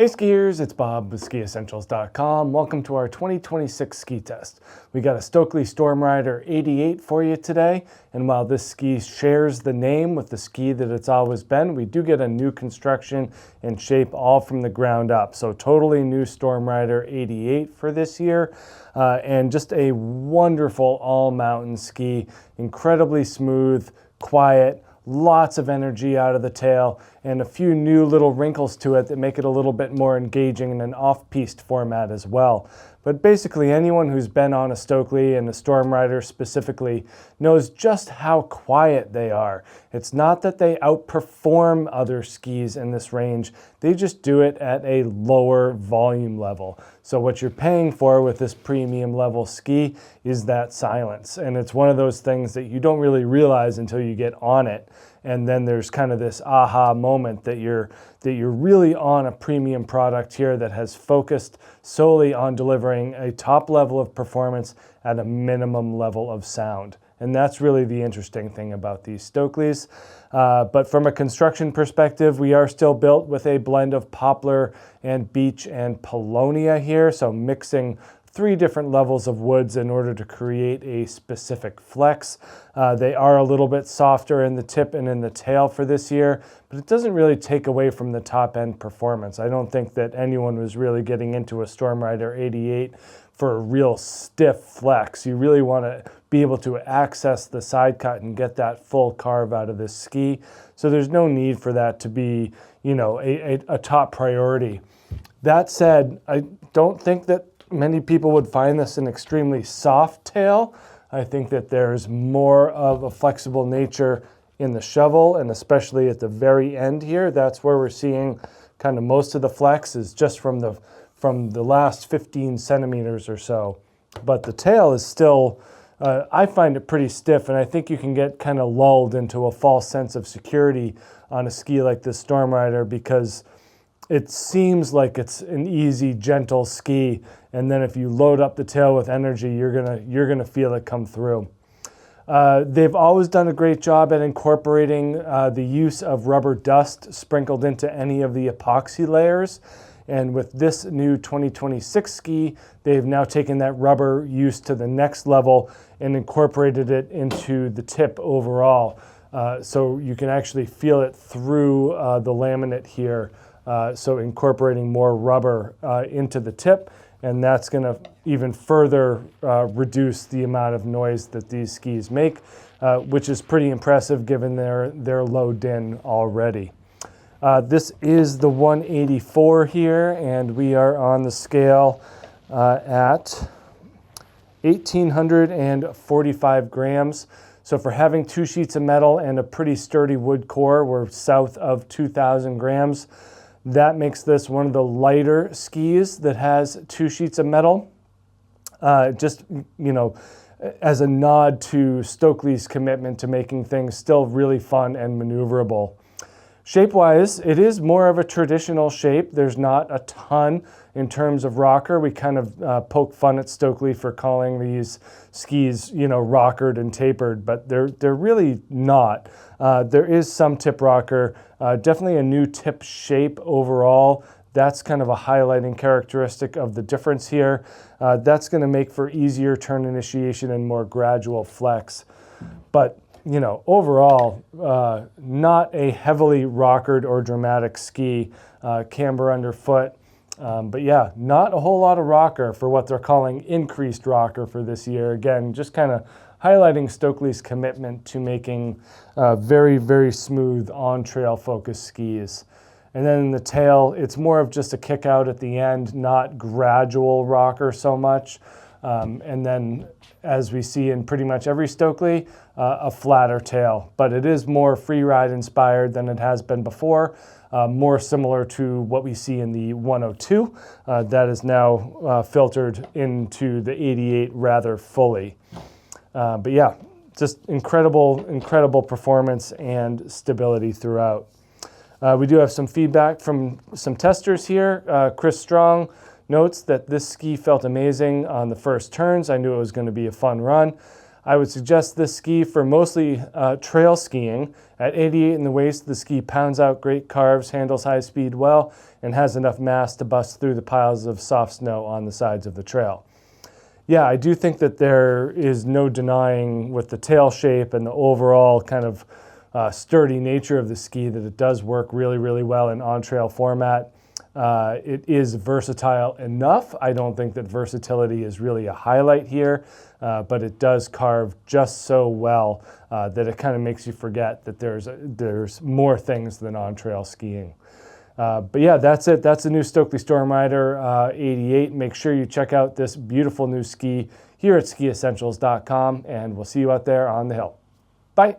Hey skiers, it's Bob with SkiEssentials.com. Welcome to our 2026 ski test. We got a Stockli Stormrider 88 for you today, and while this ski shares the name with the ski that it's always been, we do get a new construction and shape all from the ground up. So totally new Stormrider 88 for this year, and just a wonderful all-mountain ski, incredibly smooth, quiet, lots of energy out of the tail, and a few new little wrinkles to it that make it a little bit more engaging in an off-piste format as well. But basically anyone who's been on a Stockli and a Stormrider specifically knows just how quiet they are. It's not that they outperform other skis in this range, they just do it at a lower volume level. So what you're paying for with this premium level ski is that silence. And it's one of those things that you don't really realize until you get on it. And then there's kind of this aha moment that you're really on a premium product here that has focused solely on delivering a top level of performance at a minimum level of sound. And that's really the interesting thing about these Stocklis. But from a construction perspective, we are still built with a blend of poplar and beech and paulownia here. So mixing 3 different levels of woods in order to create a specific flex. They are a little bit softer in the tip and in the tail for this year, but it doesn't really take away from the top end performance. I don't think that anyone was really getting into a Stormrider 88 for a real stiff flex. You really want to be able to access the side cut and get that full carve out of this ski. So there's no need for that to be, you know, a top priority. That said, I don't think that many people would find this an extremely soft tail. I think that there's more of a flexible nature in the shovel, and especially at the very end here. That's where we're seeing kind of most of the flex is just from the last 15 centimeters or so. But the tail is still, I find it pretty stiff, and I think you can get kind of lulled into a false sense of security on a ski like this Stormrider because it seems like it's an easy, gentle ski, and then if you load up the tail with energy, you're gonna feel it come through. They've always done a great job at incorporating the use of rubber dust sprinkled into any of the epoxy layers. And with this new 2026 ski, they've now taken that rubber use to the next level and incorporated it into the tip overall. So you can actually feel it through the laminate here. So incorporating more rubber into the tip, and that's going to even further reduce the amount of noise that these skis make, which is pretty impressive given their low din already. This is the 184 here, and we are on the scale at 1,845 grams. So for having 2 sheets of metal and a pretty sturdy wood core, we're south of 2,000 grams. That makes this one of the lighter skis that has 2 sheets of metal. Just, you know, as a nod to Stockli's commitment to making things still really fun and maneuverable. Shape-wise, it is more of a traditional shape. There's not a ton in terms of rocker. We kind of poke fun at Stockli for calling these skis, you know, rockered and tapered, but they're really not. There is some tip rocker, definitely a new tip shape overall. That's kind of a highlighting characteristic of the difference here. That's going to make for easier turn initiation and more gradual flex. But you know, overall, not a heavily rockered or dramatic ski, camber underfoot. But yeah, not a whole lot of rocker for what they're calling increased rocker for this year. Again, just kind of highlighting Stockli's commitment to making very, very smooth on-trail focused skis. And then in the tail, it's more of just a kick out at the end, not gradual rocker so much. And then as we see in pretty much every Stockli, a flatter tail, but it is more free ride inspired than it has been before, more similar to what we see in the 102 that is now filtered into the 88 rather fully. But yeah, just incredible performance and stability throughout. We do have some feedback from some testers here. Chris Strong notes that this ski felt amazing on the first turns. I knew it was going to be a fun run. I would suggest this ski for mostly trail skiing. At 88 in the waist, the ski pounds out great carves, handles high speed well, and has enough mass to bust through the piles of soft snow on the sides of the trail. Yeah, I do think that there is no denying with the tail shape and the overall kind of sturdy nature of the ski that it does work really, really well in on-trail format. It is versatile enough. I don't think that versatility is really a highlight here, but it does carve just so well that it kind of makes you forget that there's more things than on-trail skiing. But yeah, that's it. That's the new Stockli Stormrider 88. Make sure you check out this beautiful new ski here at SkiEssentials.com, and we'll see you out there on the hill. Bye.